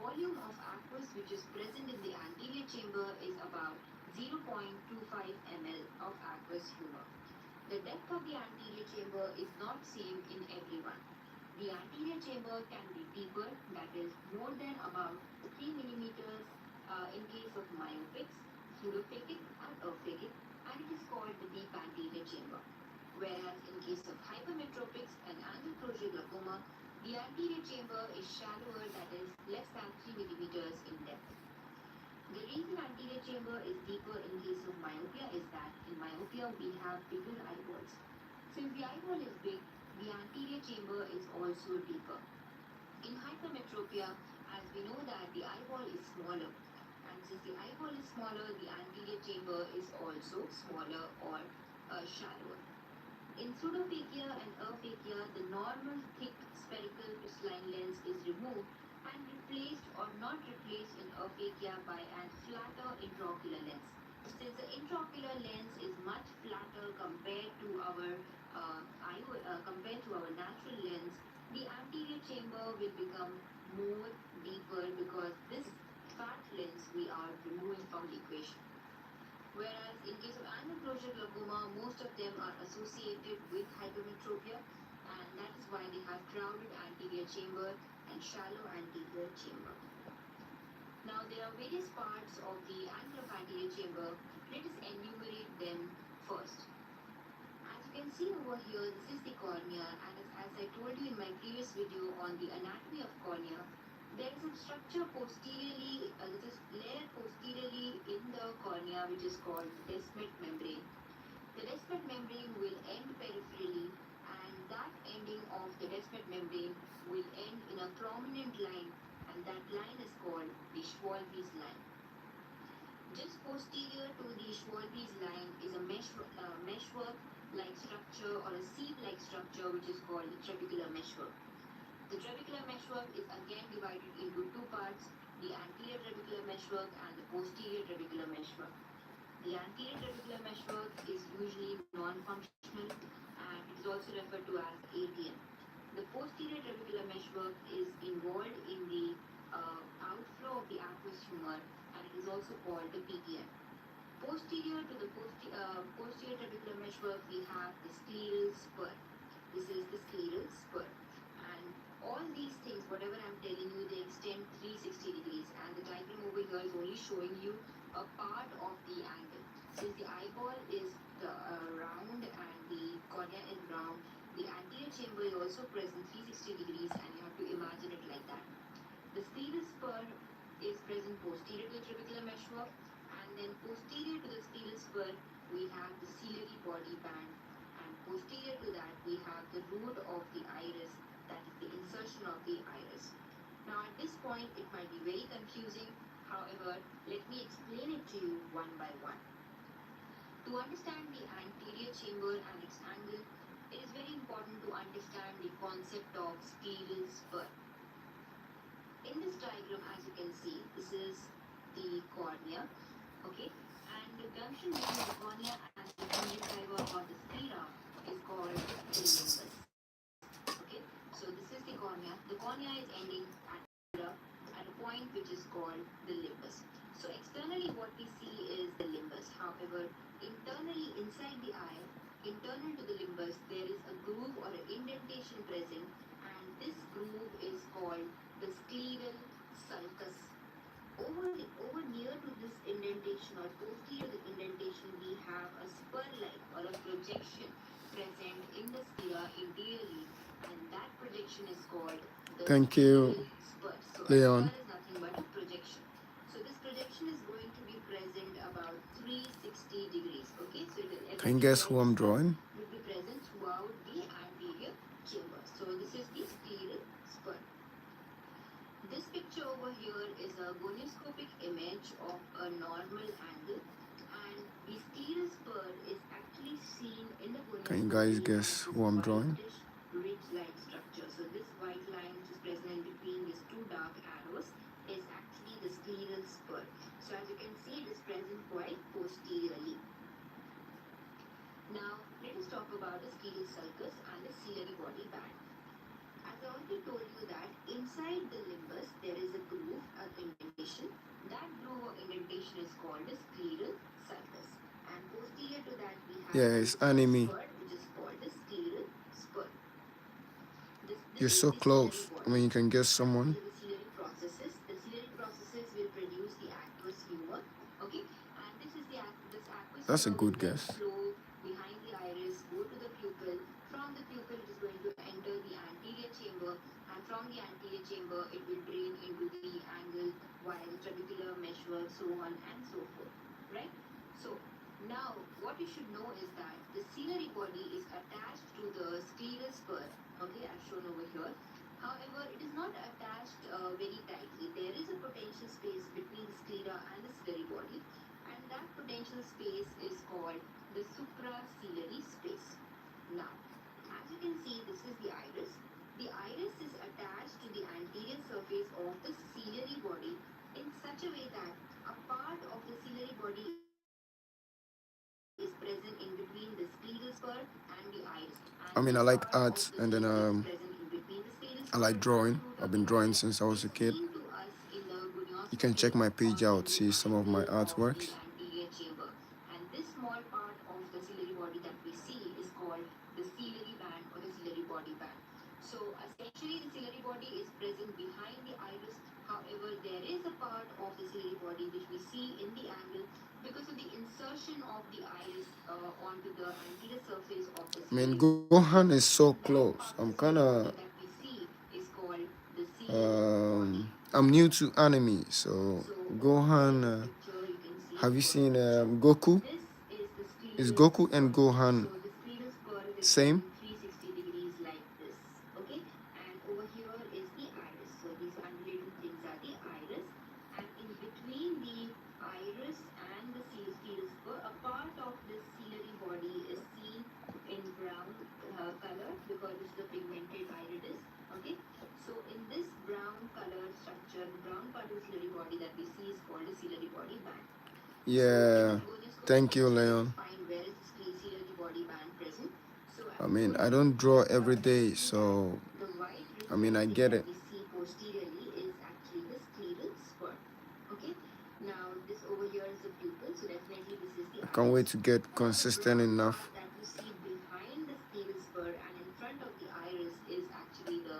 volume of aqueous which is present in the anterior chamber is about 0.25 ml of aqueous humor. The depth of the anterior chamber is not same in everyone. The anterior chamber can be deeper, that is more than about 3 millimeters in case of myopics, pseudophakic and aphakic, and it is called the deep anterior chamber. Whereas in case of hypermetropics and angle closure glaucoma, the anterior chamber is shallower, that is less than 3 millimeters in depth. The reason anterior chamber is deeper in case of myopia is that in myopia we have bigger eyeballs. Since the eyeball is big, the anterior chamber is also deeper. In hypermetropia, as we know that the eyeball is smaller, and since the eyeball is smaller, the anterior chamber is also smaller or shallower. In pseudophakia and aphakia, the normal thick spherical crystalline lens is removed and replaced or not replaced in aphakia by a flatter intraocular lens. Since the intraocular lens is much flatter compared to our natural lens, the anterior chamber will become more deeper because this fat lens we are removing from the equation. Whereas in case of angle closure glaucoma, most of them are associated with hypermetropia, and that is why they have crowded anterior chamber and shallow anterior chamber. Now there are various parts of the angle of anterior chamber. Let us enumerate them first. As you can see over here, this is the cornea, and as I told you in my previous video on the anatomy of cornea, there is a structure posteriorly, this is layer posteriorly in the cornea which is called Descemet membrane. The Descemet membrane will end peripherally, and that ending of the Descemet membrane will end in a prominent line, and that line is called the Schwalbe's line. Just posterior to the Schwalbe's line is a meshwork-like structure or a sieve-like structure which is called the trabecular meshwork. The trabecular meshwork is again divided into two parts, the anterior trabecular meshwork and the posterior trabecular meshwork. The anterior trabecular meshwork is usually non-functional and it is also referred to as ATM. The posterior trabecular meshwork is involved in the outflow of the aqueous humor, and it is also called the PTM. Posterior to the posterior trabecular meshwork, we have the scleral spur. This is the scleral spur. And all these things, whatever I'm telling you, they extend 360 degrees, and the diagram over here is only showing you a part of the angle. Since the eyeball is round and the cornea is round, the anterior chamber is also present 360 degrees, and you have to imagine it like that. The scleral spur is present posterior to the trabecular meshwork, and then posterior to the scleral spur we have the ciliary body band, and posterior to that we have the root of the iris, that is the insertion of the iris. Now at this point it might be very confusing, however let me explain it to you one by one. To understand the anterior chamber and its angle, it is very important to understand the concept of scleral spur. In this diagram, as you can see, this is the cornea, okay, and the junction between the cornea and the conjunctiva or the sclera is called the limbus. Okay, so this is the cornea. The cornea is ending at a point which is called the limbus. So externally what we see is the limbus. However, internally inside the eye, internal to the limbus, there is a groove or an indentation present, and this groove is called the scleral sulcus. Over near to this indentation or posterior to the indentation, we have a spur-like or a projection present in the sclera interiorly, and that projection is called the Thank you, spur. So Leon. a spur is nothing but a projection. So this projection is going to be present about 360 degrees. Okay, so Can you everything guess that I who I'm discussed drawing? will be present throughout the anterior chamber. So this is the scleral spur. This picture over here is a gonioscopic image of a normal angle, and the scleral spur is actually seen in the Can you gonioscopy guys as guess this who I'm drawing? whitish ridge-like structure. So this white line which is present in between these two dark arrows is actually the scleral spur. So as you can see, it is present quite posteriorly. Now let us talk about the scleral sulcus and the ciliary body band. As I already told you that inside the limbus there is a groove, an indentation. That groove or indentation is called a scleral sulcus. And posterior to that we have Yeah, the it's anime. spur, which is called the scleral spur. This You're is so the ciliary close. I mean, body, you can get and these someone. are the ciliary processes. The ciliary processes will produce the aqueous humor. Okay, and this aqueous That's a humor will good then guess. flow behind the iris, go to the pupil. From the pupil, it is going to enter the anterior chamber, and from the anterior chamber, it will drain into the angle via the trabecular meshwork, so on and so forth. Right? So now, what you should know is that the ciliary body is attached to the scleral spur, okay, as shown over here. However, it is not attached very tightly. There is a potential space between the sclera and the ciliary body, and that potential space is called the supraciliary space. Now, as you can see, this is the iris. The iris is attached to the anterior surface of the ciliary body in such a way that a part of the ciliary body is present in between the scleral spur and the iris, and this part of the I mean, I ciliary like body is art, and present then in between the scleral spur I and the like root drawing. of the I've been iris, drawing since I is was a kid. seen to us in the You can check gonioscopy my or page in out, the see some of my angle of the artworks. anterior chamber. And this small part of the ciliary body that we see is called the ciliary band or the ciliary body band. So essentially, the ciliary body is present behind the iris. However, there is a part of the ciliary body which we see in the angle because of the insertion of the iris onto the anterior surface of the I mean, ciliary body. Gohan is so So that close. part of I'm the kind ciliary of, body that we see is called the ciliary body I'm band. new to anime. So, So over here in the Gohan, picture, you can see have the you first seen picture. Goku? This is the Is scleral Goku spur. and Gohan So the scleral spur is same? present 360 degrees like this. Okay, and over here is the iris. So these undulating things are the iris, and in between the iris and the scleral spur, a part of this ciliary body is seen in brown color because this is a pigmented iridis. Okay, so in this brown color structure, the brown part of the ciliary body that we see is called a ciliary body band. So in Yeah. this gonioscopy Thank you, picture, let's Leon. find where is the ciliary body band present. So as I I mean, told I you, don't draw every you day, see that so the white I mean, I reflecting get that it. we see posteriorly is actually the scleral spur. Okay. Now this over here is the pupil, so definitely this is the I can't wait iris. to get The consistent brown enough. part that you see behind the scleral spur and in front of the iris is actually the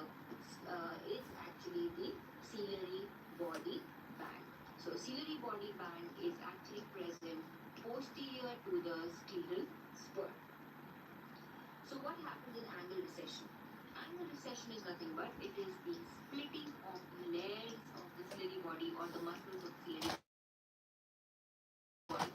ciliary body band. So ciliary body band is actually present posterior to the scleral spur. So what happens in angle recession? Angle recession is nothing but it is the splitting of the layers of the ciliary body or the muscles of the ciliary body.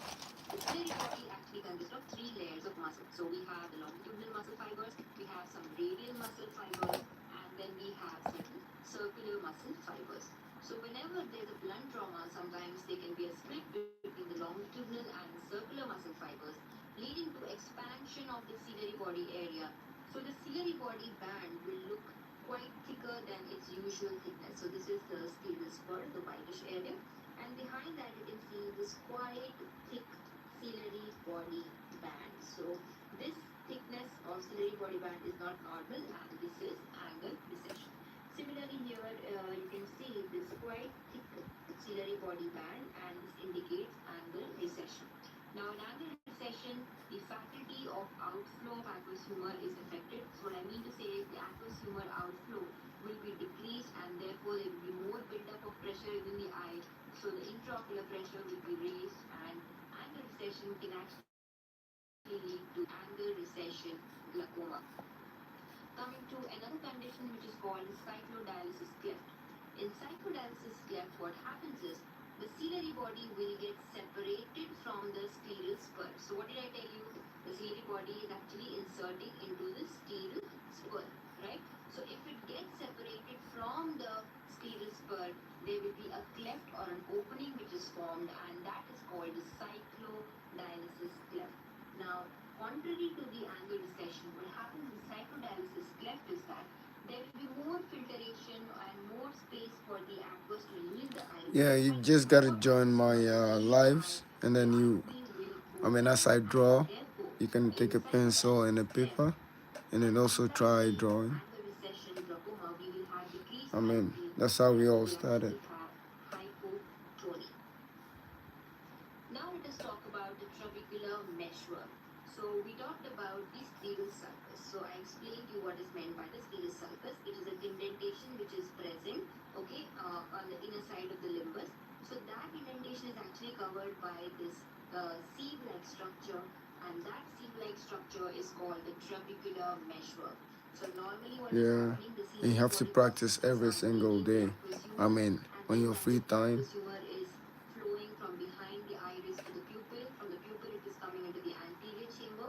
The ciliary body actually consists of three layers of muscle. So we have the longitudinal muscle fibers, we have some radial muscle fibers, and then we have certain circular muscle fibers. So whenever there's a blunt trauma, sometimes there can be a split between the longitudinal and the circular muscle fibers, leading to expansion of the ciliary body area. So the ciliary body band will look quite thicker than its usual thickness. So this is the scleral spur, the whitish area, and behind that you can see this quite thick ciliary body band. So this thickness of ciliary body band is not normal, and this is angle recession. Similarly here, you can see this quite thick ciliary body band, and this indicates angle recession. Now in angle recession, the faculty of outflow of aqueous humor is affected. So what I mean to say is the aqueous humor outflow will be decreased, and therefore there will be more buildup of pressure within the eye. So the intraocular pressure will be raised, and angle recession can actually lead to angle recession glaucoma. Coming to another condition which is called cyclodialysis cleft. In cyclodialysis cleft, what happens is the ciliary body will get separated from the scleral spur. So what did I tell you? The ciliary body is actually inserting into the scleral spur, right? So if it gets separated from the scleral spur, there will be a cleft or an opening which is formed, and that is called the cyclodialysis cleft. Now, contrary to the angle recession, what happens in cyclodialysis cleft is that there will be more filtration and more space for the aqueous to leave the eye. Yeah, you And just gotta more join aqueous my humor will leave the eye, lives, and the then eye you. opening will I go mean, as down, I and draw, therefore, you can in take a pencil and a cyclodialysis cleft paper, and then and also sometimes try in drawing. angle recession glaucoma, we I mean, slightly that's how we all we started. also have hypotony. Now let us talk about the trabecular meshwork. So we talked about the scleral sulcus. So I explained you what is meant by the scleral sulcus. It is an indentation which is present, okay, on the inner side of the limbus. So that indentation is actually covered by this sieve-like structure, and that sieve-like structure is called the trabecular meshwork. So normally what is Yeah. happening, the And you ciliary have to body practice processes every are single making the day. aqueous I humor, mean, and on then your that free time. aqueous humor is flowing from behind the iris to the pupil. From the pupil, it is coming into the anterior chamber,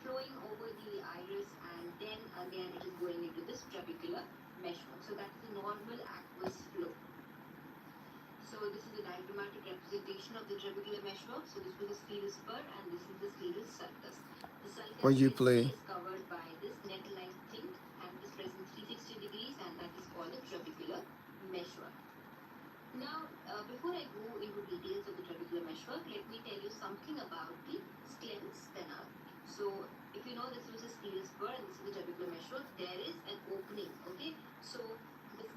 flowing over the iris, and then again it is going into this trabecular meshwork. So that is the normal aqueous flow. So this is a diagrammatic representation of the trabecular meshwork. So this was the scleral spur, and this is the scleral sulcus. The sulcus, What you you can see, play? is covered by this net-like thing, and it is present 360 degrees, and that is called the trabecular meshwork. Now, before I go into details of the trabecular meshwork, let me tell you something about the Schlemm's canal. So, if you know this was a scleral spur and this is the trabecular meshwork, there is an opening, okay? So, the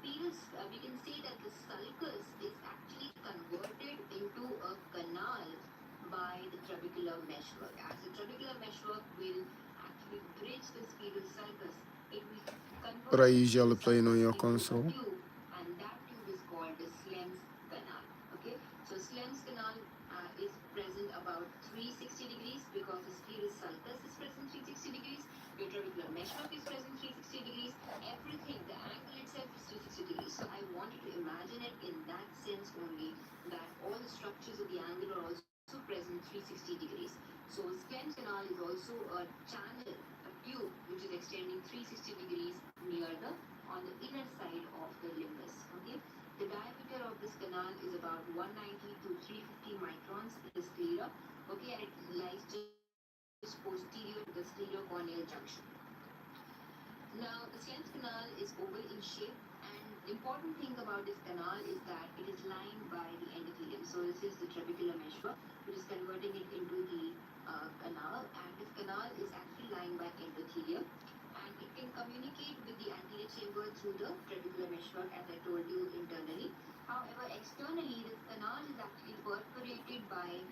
we can say that the sulcus is actually converted into a canal by the trabecular meshwork. As the trabecular meshwork will actually bridge the scleral sulcus, it will What convert are the you scleral usually playing on sulcus your into a console? tube, and that tube is called the Schlemm's canal. Okay, so Schlemm's canal is present about 360 degrees because the scleral sulcus is present 360 degrees, your trabecular meshwork is present 360 degrees, everything, the angle itself is 360 degrees. So I want you to imagine it in that sense only, that all the structures of the angle are also present 360 degrees. So Schlemm's canal is also a channel, a tube which is extending 360 degrees near the on the inner side of the limbus. Okay, the diameter of this canal is about 190 to 350 microns, the sclera. Okay, and it lies just posterior to the sclerocorneal junction. Now, the Schlemm's canal is oval in shape, and the important thing about this canal is that it is lined by the endothelium. So this is the trabecular meshwork, which is converting it into the canal, and this canal is actually lined by endothelium, and it can communicate with the anterior chamber through the trabecular meshwork, as I told you internally. However, externally, this canal is actually perforated by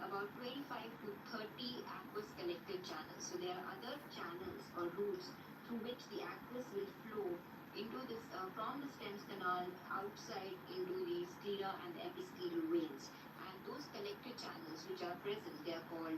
about 25 to 30 aqueous collector channels. So there are other channels or routes through which the aqueous will flow into this from the Schlemm's canal outside into the sclera and the episcleral veins. And those collector channels which are present, they're called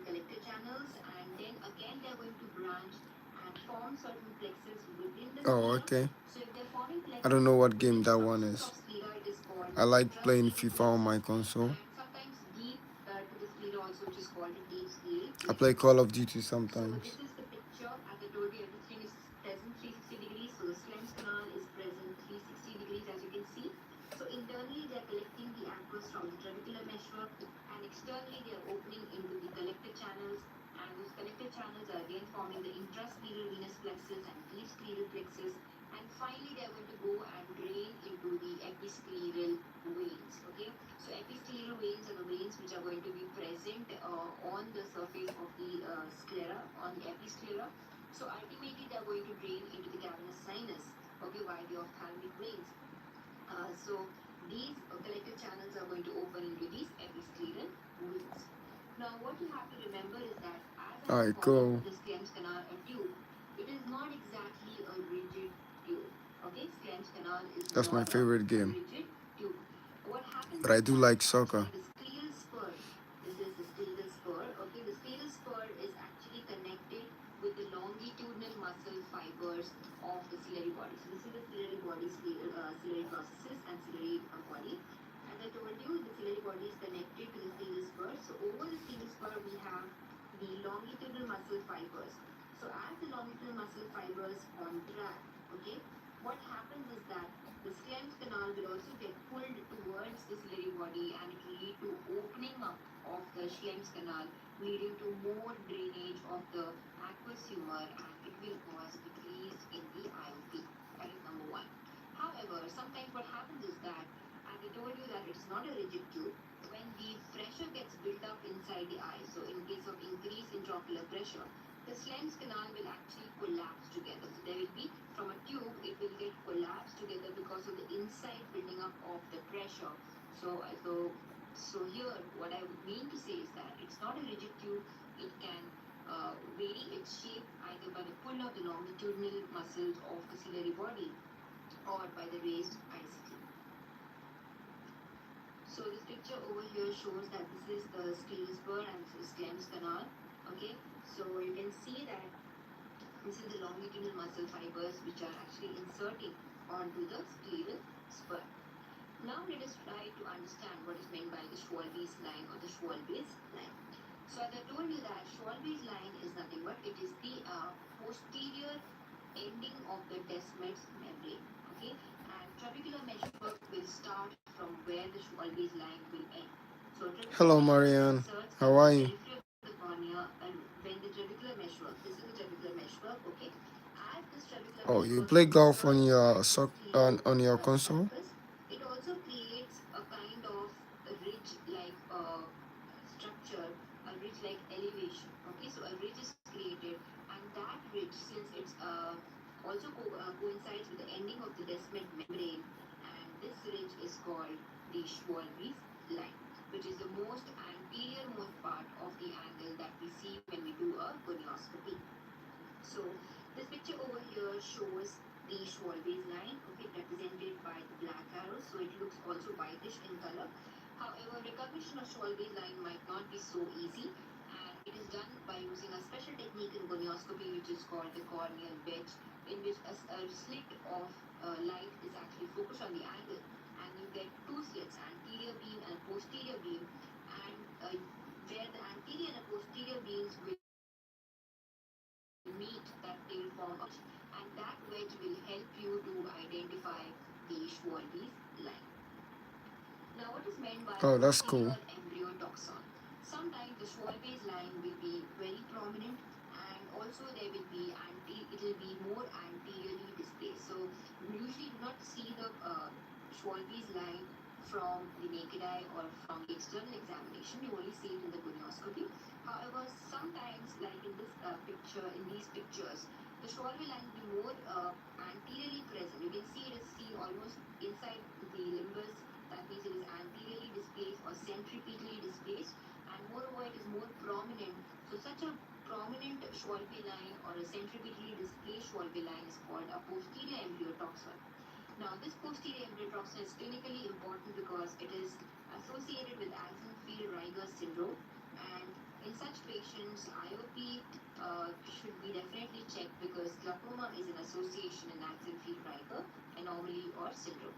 collector channels, and then again they're going to branch and form certain plexus within the Oh, sclera. okay. So if they're forming I don't plexus know what within game that one substance is. of sclera, it is called I the like playing intrascleral FIFA on plexus, my console. and sometimes deep to the sclera also, which is called the deep scleral I play plexus. Call of Duty So sometimes. this is the picture. As I told you, everything is present 360 degrees. So the Schlemm's canal is present 360 degrees, as you can see. So internally, they are collecting the aqueous from the trabecular meshwork, and externally, they are opening into the collector channels. And those collector channels are again forming the intrascleral venous plexus and deep scleral plexus. And finally, they are going to go and drain into the episcleral veins. Okay, so episcleral veins are the veins which are going to be present on the surface of the sclera, on the episclera. So ultimately, they are going to drain into the cavernous sinus, okay, via the ophthalmic veins. So these collector channels are going to open into these episcleral veins. Now, what you have to remember is that as I have Alright, called cool. the Schlemm's canal a tube, it is not exactly a rigid tube. Okay, Schlemm's canal is That's my not a favorite game. rigid tube. What happens But is I do that like soccer. actually the scleral spur, this is the scleral spur, okay, the scleral spur is actually connected with the longitudinal muscle fibers of the ciliary body. So this is the ciliary body, ciliary processes and ciliary body. As I told you, the ciliary body is connected to the scleral spur. So over the scleral spur, we have the longitudinal muscle fibers. So as the longitudinal muscle fibers contract, okay, what happens is that the Schlemm's canal will also get pulled towards the ciliary body, and it will lead to opening up of the Schlemm's canal, leading to more drainage of the aqueous humor, and it will cause decrease in the IOP. That is number one. However, sometimes what happens is that, as I told you, that it's not a rigid tube. When the pressure gets built up inside the eye, so in case of increase intraocular pressure, the Schlemm's canal will actually collapse together. So there will be, from a tube, it will get collapsed together because of the inside building up of the pressure. So here, what I would mean to say is that it's not a rigid tube. It can vary its shape either by the pull of the longitudinal muscles of the ciliary body or by the raised ICT. So this picture over here shows that this is the scale spur and this is Schlemm's canal. Okay, so you can see that this is the longitudinal muscle fibers which are actually inserting onto the scleral spur. Now let us try to understand what is meant by the Schwalbe's line or the Schwalbe's line. So as I told you that Schwalbe's line is nothing but it is the posterior ending of the descemet's membrane. Okay, and trabecular meshwork will start from where the Schwalbe's line will end. So trabecular hello, meshwork Marianne. inserts How in the are you? periphery of the cornea, and when the trabecular meshwork, this is the trabecular meshwork, okay. As this trabecular Oh, you meshwork play golf on inserts your at the on your console? sulcus, it also creates a kind of ridge-like structure, a ridge-like elevation. Okay, so a ridge is created, and that ridge, since it's also coincides with the ending of the descemet membrane, and this ridge is called the Schwalbe's line, which is the most anterior most part of the angle that we see when we do a gonioscopy. So this picture over here shows the Schwalbe's line, okay, represented by the black arrows. So it looks also whitish in color. However, recognition of Schwalbe's line might not be so easy, and it is done by using a special technique in gonioscopy, which is called the corneal wedge, in which a slit of light is actually focused on the angle, and you get two slits, anterior beam and posterior beam, and where the anterior and posterior beams will meet, that they will form a wedge, and that wedge will help you to identify the Schwalbe's line. Now, what is meant by Oh, that's cool. posterior embryotoxon? Sometimes the Schwalbe's line will be very prominent, and also there will be it will be more anteriorly displaced. So you usually do not see the Schwalbe's line from the naked eye or from the external examination. You only see it in the gonioscopy. However, sometimes, like in this picture, in these pictures, the Schwalbe line will be more anteriorly present. You can see it is seen almost inside the limbus. That means it is anteriorly displaced or centripetally displaced, and moreover, it is more prominent. So, such a prominent Schwalbe line or a centripetally displaced Schwalbe line is called a posterior embryotoxon. Now, this posterior embryotoxin is clinically important because it is associated with Axenfeld-Rieger syndrome, and in such patients, IOP should be definitely checked because glaucoma is an association in Axenfeld-Rieger anomaly or syndrome.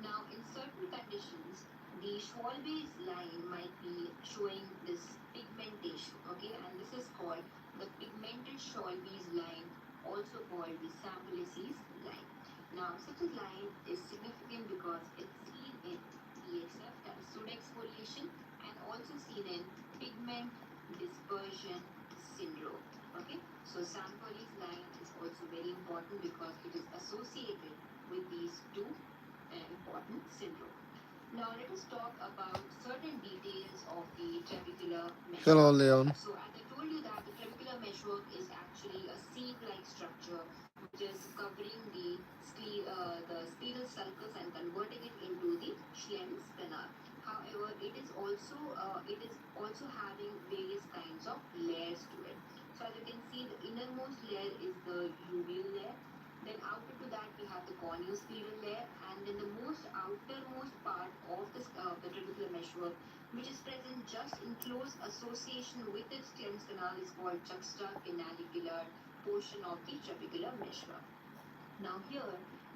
Now, in certain conditions, the Schwalbe's line might be showing this pigmentation, okay, and this is called the pigmented Schwalbe's line, also called the Sampolisi's line. Now, such a line is significant because it's seen in PXF, that is soda exfoliation, and also seen in pigment dispersion syndrome. Okay, so Sampoli's line is also very important because it is associated with these two important syndrome. Now let us talk about certain details of the trabecular Hello, meshwork. Leon. So as I told you that the trabecular meshwork is actually a sieve-like structure which is covering the scleral sulcus and converting it into the Schlemm's canal. However, it is also having various kinds of layers to it. So as you can see, the innermost layer is the uveal layer. Then outer to that we have the corneoscleral layer, and then the most outermost part of the trabecular meshwork, which is present just in close association with its Schlemm's canal, is called juxtacanalicular portion of the trabecular meshwork. Now here,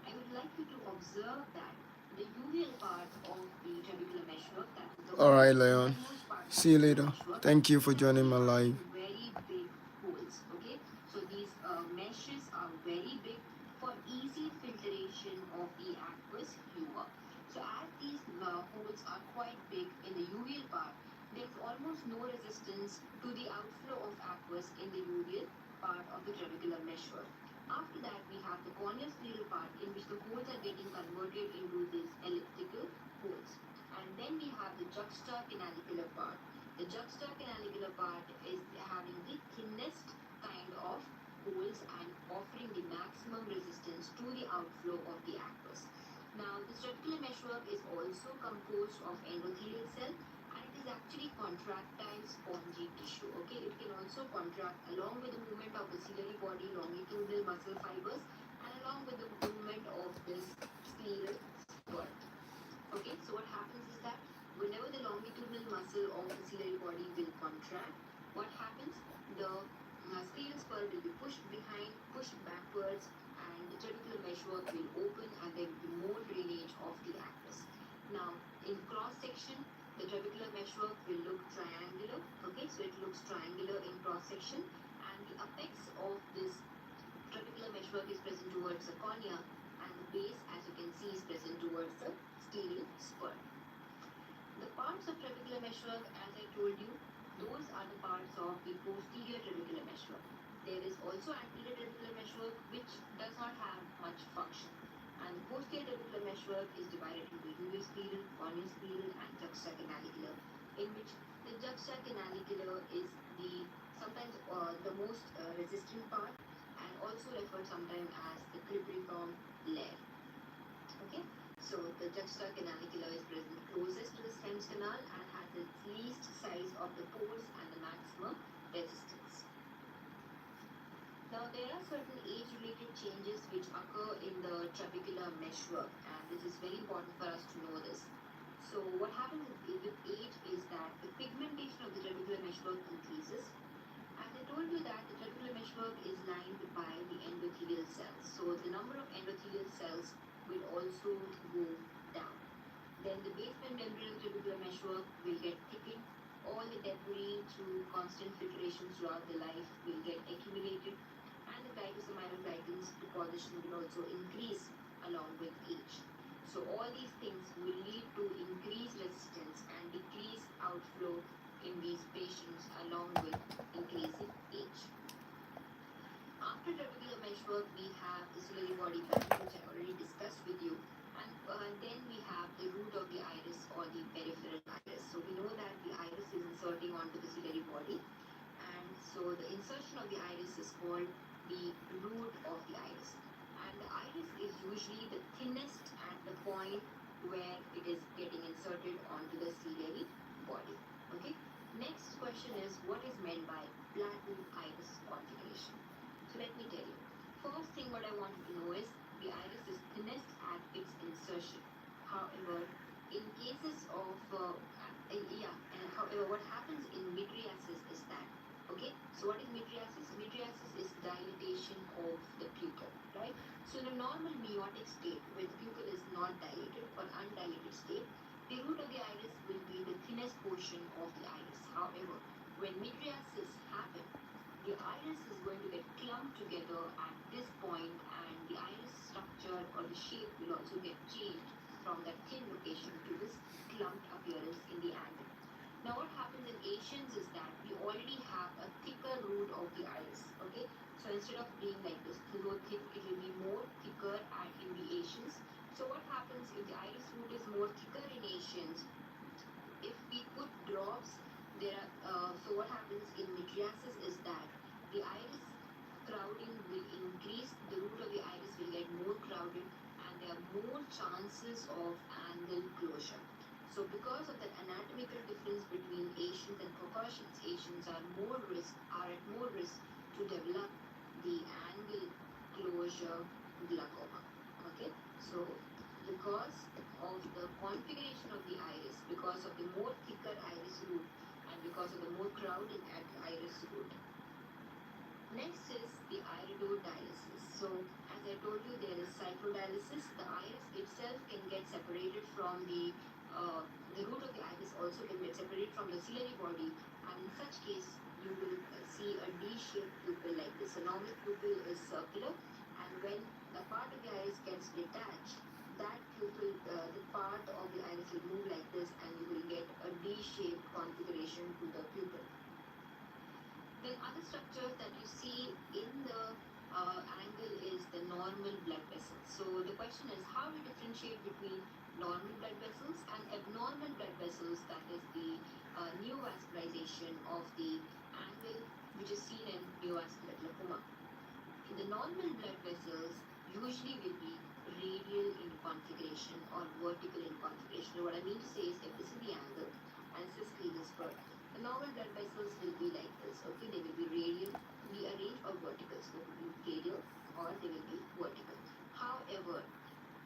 I would like you to observe that the uveal part of the trabecular meshwork, that is the All right, most Leon. innermost part of See you the later. meshwork, Thank you is for joining actually my live. having very big holes. Okay, so these meshes are very big for easy filtration of the aqueous humor. So as these holes are quite big in the uveal part, there is almost no resistance to the outflow of aqueous in the uveal part of the trabecular meshwork. After that, we have the corneoscleral part in which the holes are getting converted into these elliptical holes. And then we have the juxtacanalicular part, The juxtacanalicular part is having the thinnest kind of holes and offering the maximum resistance to the outflow of the aqueous. Now, this reticular meshwork is also composed of endothelial cell and it is actually contractile spongy tissue. Okay, it can also contract along with the movement of the ciliary body, longitudinal muscle fibers, and along with the movement of this scleral spurt. Okay, so what happens is that whenever the longitudinal muscle of the ciliary body will contract, what happens? The scleral spur will be pushed behind, pushed backwards, and the reticular meshwork will open, and there will be more drainage of the aqueous. Now, in cross section, the reticular meshwork will look triangular. Okay, so it looks triangular in cross section, and the apex of this reticular meshwork is present towards the cornea, and the base, as you can see, is present towards the scleral spur. The parts of reticular meshwork, as I told you, those are the parts of the posterior reticular meshwork. There is also anterior reticular meshwork, which does not have much function. And the posterior reticular meshwork is divided into uveoscleral, corneoscleral, and juxtacanalicular, in which the juxtacanalicular is the sometimes the most resistant part, and also referred sometimes as the cribriform layer. Okay, so the juxtacanalicular is present closest to the Schlemm's canal and has its least size of the pores and the maximum resistance. Now, there are certain age-related changes which occur in the trabecular meshwork, and this is very important for us to know this. So, what happens with age is that the pigmentation of the trabecular meshwork increases. As I told you that the trabecular meshwork is lined by the endothelial cells, so the number of endothelial cells will also go down. Then the basement membrane of the trabecular meshwork will get thickened. All the debris through constant filtration throughout the life will get accumulated, and the glycosaminoglycans deposition will also increase along with age. So all these things will lead to increased resistance and decreased outflow in these patients along with increasing age. After trabecular meshwork, we have the ciliary body band, which I already discussed with you, and then we have the root of the iris or the peripheral iris. So we know that the iris is inserting onto the ciliary body, and so the insertion of the iris is called the root of the iris. And the iris is usually the thinnest at the point where it is getting inserted onto the ciliary body. Okay. Next question is, what is meant by flattened iris configuration? So let me tell you. First thing what I want you to know is the iris is thinnest at its insertion. However, in cases of however, what happens in mydriasis is that, okay, so what is mydriasis? Mydriasis is dilatation of the pupil, right? So in a normal meiotic state, where the pupil is not dilated or undilated state, the root of the iris will be the thinnest portion of the iris. However, when mydriasis happens, the iris is going to get clumped together at this point, and the iris structure or the shape will also get changed from that thin location to this clumped appearance in the angle. Now, what happens in Asians is that we already have a thicker root of the iris. Okay, so instead of being like this so thick, it will be more thicker in the Asians. So, what happens if the iris root is more thicker in Asians? If we put drops, so what happens in mydriasis is that the iris crowding will increase, the root of the iris will get more crowded, and there are more chances of angle closure. So because of the anatomical difference between Asians and Caucasians, Asians are at more risk to develop the angle closure glaucoma. Okay, so because of the configuration of the iris, because of the more thicker iris root, and because of the more crowding at the iris root. Next is the iridodialysis. So, as I told you, there is cyclodialysis. The iris itself can get separated from the root of the iris also can get separated from the ciliary body, and in such case, you will see a D-shaped pupil like this. A normal pupil is circular, and when the part of the iris gets detached, that pupil, the part of the iris will move like this, and you will get a D-shaped configuration to the pupil. Then other structures that you see in the angle is the normal blood vessels. So the question is, how do you differentiate between normal blood vessels and abnormal blood vessels, that is the neovascularization of the angle which is seen in neovascular glaucoma. The normal blood vessels usually will be radial in configuration or vertical in configuration. What I mean to say is, if this is the angle and this is the spur, the normal blood vessels will be like this. Okay, they will be radial, be arranged, or vertical. So they will be radial or they will be vertical. However,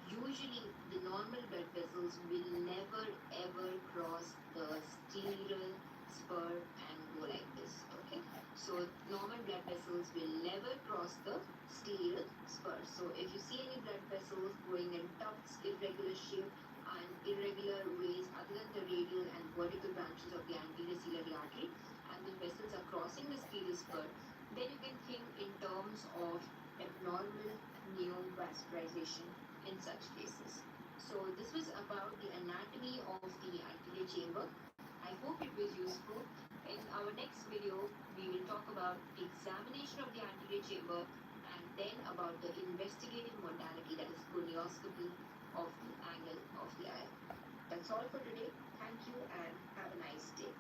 usually the normal blood vessels will never ever cross the scleral spur and go like this. Okay, so normal blood vessels will never cross the scleral spur. So if you see any blood vessels going in tufts, irregular shape and irregular ways other than the radial and vertical branches of the anterior ciliary artery, and the vessels are crossing the scleral spur, then you can think in terms of abnormal neovascularization in such cases. So this was about the anatomy of the anterior chamber. I hope it was useful. In our next video, we will talk about the examination of the anterior chamber and then about the investigative modality, that is gonioscopy of the angle of the eye. That's all for today. Thank you and have a nice day.